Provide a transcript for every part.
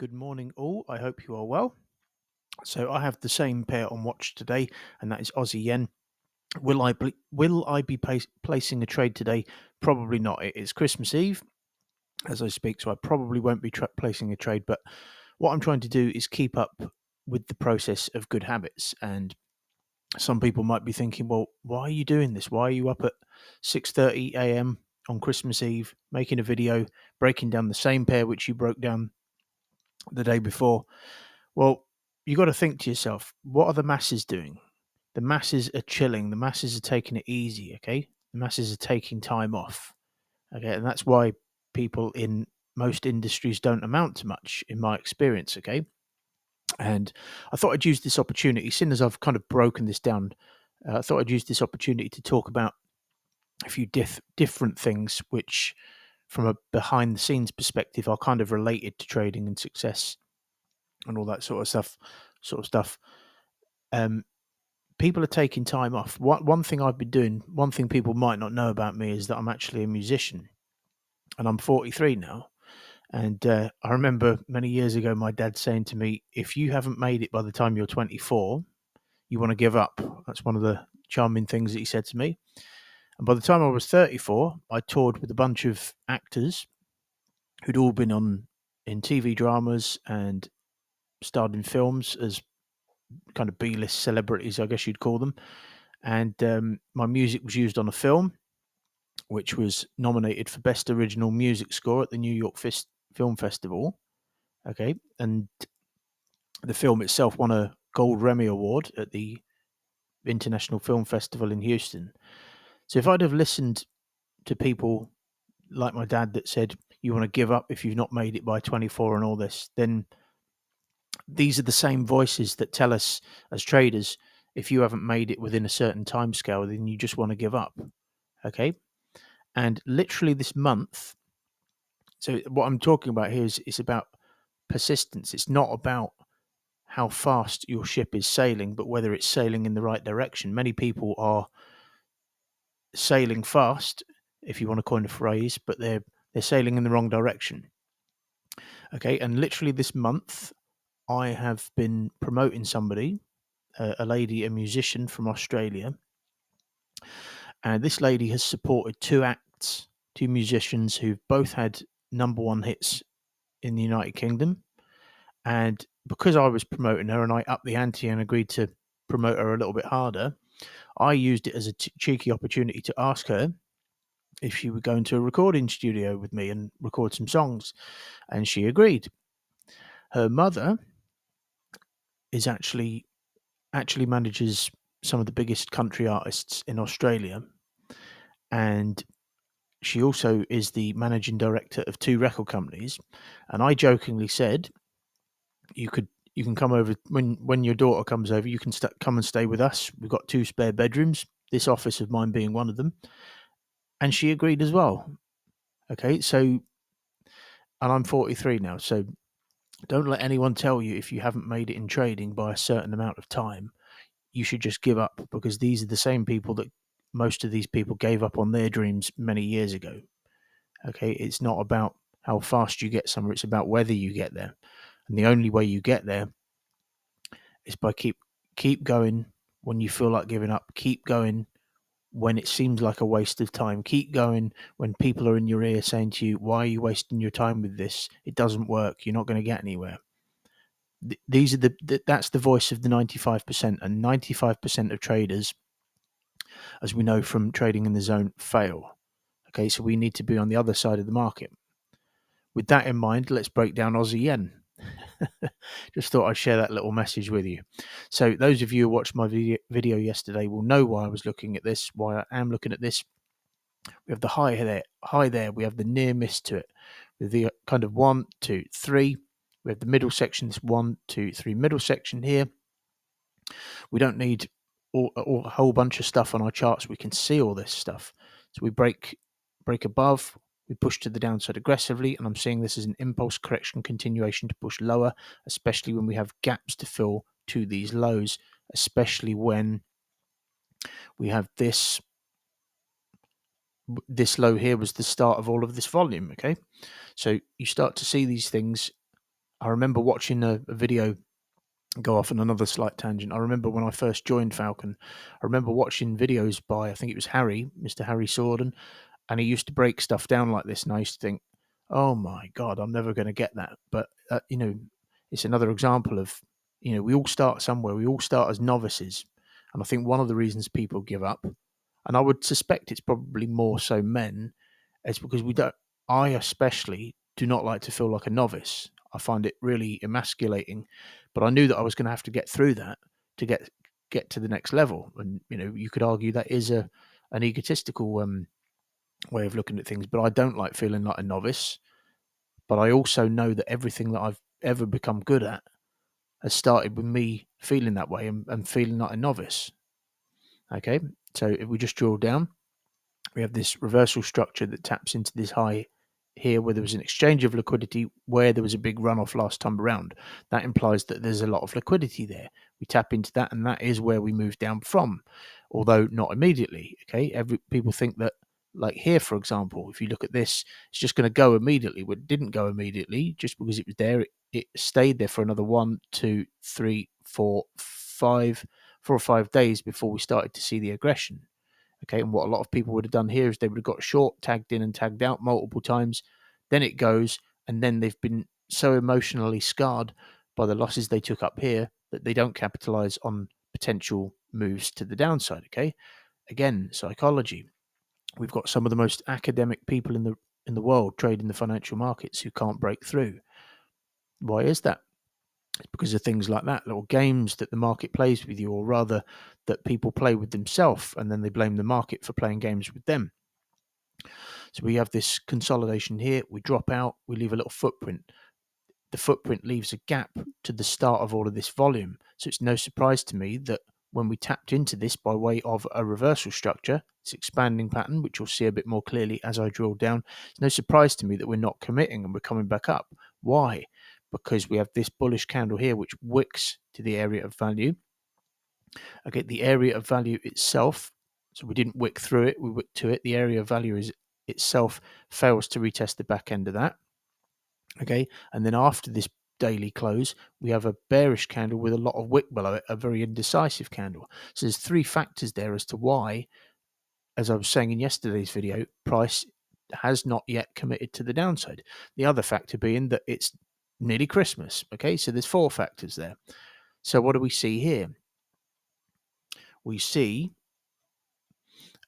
Good morning, all. I hope you are well. So I have the same pair on watch today, and that is Aussie yen. Will I be placing a trade today? Probably not. It is Christmas Eve as I speak, so I probably won't be placing a trade. But what I'm trying to do is keep up with the process of good habits. And some people might be thinking, well, why are you doing this? Why are you up at 6:30 a.m. on Christmas Eve making a video, breaking down the same pair which you broke down the day before? Well, you got to think to yourself, what are the masses doing? The masses are chilling. The masses are taking it easy. Okay, the masses are taking time off. Okay, and that's why people in most industries don't amount to much, in my experience. Okay, and I thought I'd use this opportunity, seeing as I've kind of broken this down. I thought I'd use this opportunity to talk about a few different things, which, from a behind the scenes perspective, are kind of related to trading and success and all that sort of stuff. Um, People are taking time off. One thing I've been doing, one thing people might not know about me is that I'm actually a musician, and I'm 43 now. And I remember many years ago, my dad saying to me, "If you haven't made it by the time you're 24, you want to give up." That's one of the charming things that he said to me. And by the time I was 34, I toured with a bunch of actors who'd all been on in TV dramas and starred in films as kind of B-list celebrities, I guess you'd call them. And my music was used on a film which was nominated for Best Original Music Score at the New York Film Festival. Okay, and the film itself won a Gold Remmy Award at the International Film Festival in Houston. So if I'd have listened to people like my dad that said, you want to give up if you've not made it by 24 and all this, then these are the same voices that tell us as traders, if you haven't made it within a certain time scale, then you just want to give up. Okay. And literally this month, so what I'm talking about here is about persistence. It's not about how fast your ship is sailing, but whether it's sailing in the right direction. Many people are sailing fast, if you want to coin a phrase, but they're sailing in the wrong direction. Okay, and literally this month, I have been promoting somebody, a lady, a musician from Australia, and this lady has supported two acts, two musicians who've both had number one hits in the United Kingdom. And because I was promoting her and I upped the ante and agreed to promote her a little bit harder, I used it as a cheeky opportunity to ask her if she would go into a recording studio with me and record some songs. And she agreed. Her mother is actually manages some of the biggest country artists in Australia. And she also is the managing director of two record companies. And I jokingly said, you can come over when your daughter comes over. You can come and stay with us. We've got two spare bedrooms. This office of mine being one of them, and she agreed as well. Okay, so and I'm 43 now, so don't let anyone tell you if you haven't made it in trading by a certain amount of time, you should just give up, because these are the same people that most of these people gave up on their dreams many years ago. Okay, it's not about how fast you get somewhere; it's about whether you get there, and the only way you get there is by keep going when you feel like giving up. Keep going when it seems like a waste of time. Keep going when people are in your ear saying to you, "Why are you wasting your time with this? It doesn't work. You're not going to get anywhere." These are that's the voice of the 95%, and 95% of traders, as we know from trading in the zone, fail. Okay, so we need to be on the other side of the market. With that in mind, let's break down Aussie yen. Just thought I'd share that little message with you. So those of you who watched my video yesterday will know why I was looking at this, why I am looking at this. We have the high there. We have the near miss to it, with the kind of 1, 2, 3. We have the middle section, this 1, 2, 3 middle section here. We don't need a whole bunch of stuff on our charts. We can see all this stuff. So we break above, we push to the downside aggressively, and I'm seeing this as an impulse correction continuation to push lower, especially when we have gaps to fill to these lows, especially when we have this low here was the start of all of this volume. Okay, so you start to see these things I remember watching a video go off on another slight tangent. I remember when I first joined Falcon, I remember watching videos by, I think it was Mr. Harry Sorden, and he used to break stuff down like this, and I used to think, oh my God, I'm never going to get that. But, it's another example of, we all start somewhere. We all start as novices. And I think one of the reasons people give up, and I would suspect it's probably more so men, is because I especially do not like to feel like a novice. I find it really emasculating, but I knew that I was going to have to get through that to get to the next level. And, you could argue that is an egotistical way of looking at things, but I don't like feeling like a novice. But I also know that everything that I've ever become good at has started with me feeling that way and feeling like a novice. Okay, so if we just drill down, we have this reversal structure that taps into this high here where there was an exchange of liquidity where there was a big runoff last time around. That implies that there's a lot of liquidity there. We tap into that, and that is where we move down from, although not immediately. Okay, people think that, like here, for example, if you look at this, it's just going to go immediately. Well, it didn't go immediately just because it was there. It stayed there for another 1, 2, 3, 4, 5, 4 or 5 days before we started to see the aggression. Okay, and what a lot of people would have done here is they would have got short, tagged in and tagged out multiple times. Then it goes, and then they've been so emotionally scarred by the losses they took up here that they don't capitalize on potential moves to the downside. Okay, again, psychology. We've got some of the most academic people in the world trading the financial markets who can't break through. Why is that? It's because of things like that, little games that the market plays with you, or rather that people play with themselves, and then they blame the market for playing games with them. So we have this consolidation here, we drop out, we leave a little footprint. The footprint leaves a gap to the start of all of this volume. So it's no surprise to me that when we tapped into this by way of a reversal structure, this expanding pattern, which you'll see a bit more clearly as I drill down, it's no surprise to me that we're not committing and we're coming back up. Why? Because we have this bullish candle here, which wicks to the area of value. Okay, the area of value itself, so we didn't wick through it, we wicked to it. The area of value is itself fails to retest the back end of that. Okay, and then after this daily close, we have a bearish candle with a lot of wick below it, a very indecisive candle. So there's 3 factors there as to why, as I was saying in yesterday's video, price has not yet committed to the downside. The other factor being that it's nearly Christmas. Okay, so there's 4 factors there. So what do we see here? We see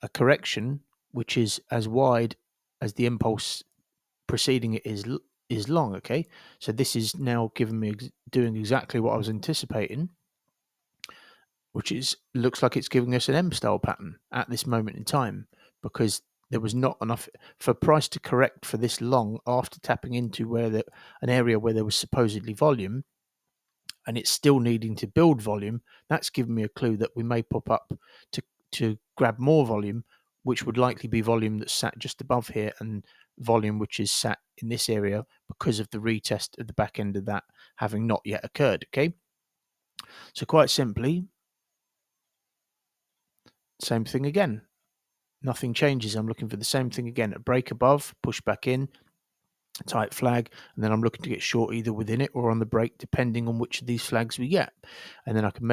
a correction which is as wide as the impulse preceding it is long. Okay, so this is now giving me doing exactly what I was anticipating, which is looks like it's giving us an M style pattern at this moment in time, because there was not enough for price to correct for this long after tapping into an area where there was supposedly volume, and it's still needing to build volume. That's given me a clue that we may pop up to grab more volume, which would likely be volume that's sat just above here and volume which is sat in this area because of the retest at the back end of that having not yet occurred. Okay, so quite simply, same thing again. Nothing changes. I'm looking for the same thing again. A break above, push back in, tight flag, and then I'm looking to get short either within it or on the break, depending on which of these flags we get. And then I can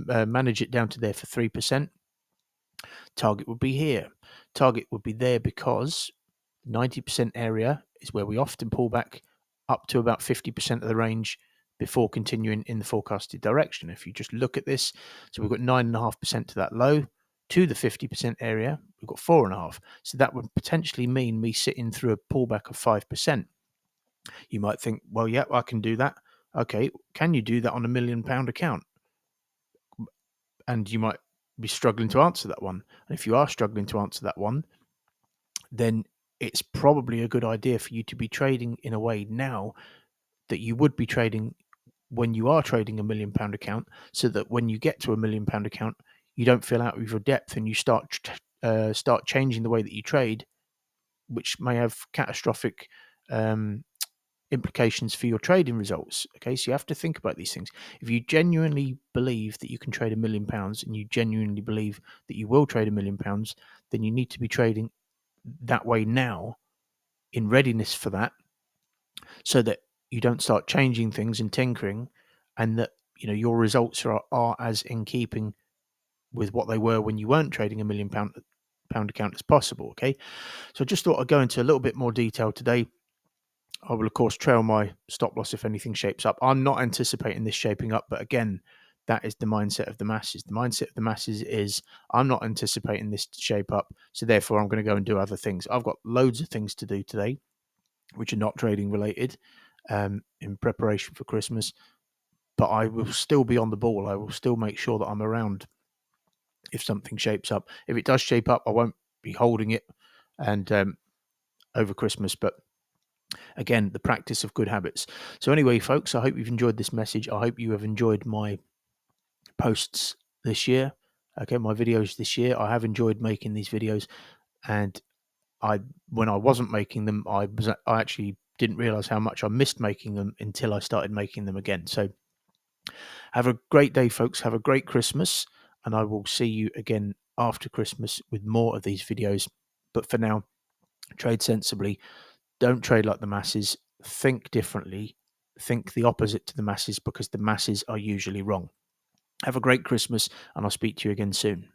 manage it down to there for 3%. Target would be here. Target would be there because 90% area is where we often pull back up to about 50% of the range before continuing in the forecasted direction. If you just look at this, so we've got 9.5% to that low, to the 50% area, we've got 4.5%. So that would potentially mean me sitting through a pullback of 5%. You might think, well, yeah, I can do that. Okay, can you do that on £1 million account? And you might be struggling to answer that one. And if you are struggling to answer that one, then it's probably a good idea for you to be trading in a way now that you would be trading when you are trading £1 million account, so that when you get to £1 million account, you don't feel out of your depth and you start changing the way that you trade, which may have catastrophic implications for your trading results. Okay, so you have to think about these things. If you genuinely believe that you can trade £1 million and you genuinely believe that you will trade £1 million, then you need to be trading that way now in readiness for that, so that you don't start changing things and tinkering, and that your results are as in keeping with what they were when you weren't trading a £1 million account as possible. Okay, so I just thought I'd go into a little bit more detail today. I will, of course, trail my stop loss if anything shapes up. I'm not anticipating this shaping up, but again, that is the mindset of the masses. The mindset of the masses is I'm not anticipating this to shape up, so therefore I'm going to go and do other things. I've got loads of things to do today, which are not trading related, in preparation for Christmas, but I will still be on the ball. I will still make sure that I'm around if something shapes up. If it does shape up, I won't be holding it and over Christmas, but again, the practice of good habits. So anyway, folks, I hope you've enjoyed this message. I hope you have enjoyed my posts this year. Okay, my videos this year. I have enjoyed making these videos, and when I wasn't making them, I actually didn't realize how much I missed making them until I started making them again. So have a great day, folks. Have a great Christmas, and I will see you again after Christmas with more of these videos. But for now, trade sensibly. Don't trade like the masses. Think differently. Think the opposite to the masses, because the masses are usually wrong. Have a great Christmas, and I'll speak to you again soon.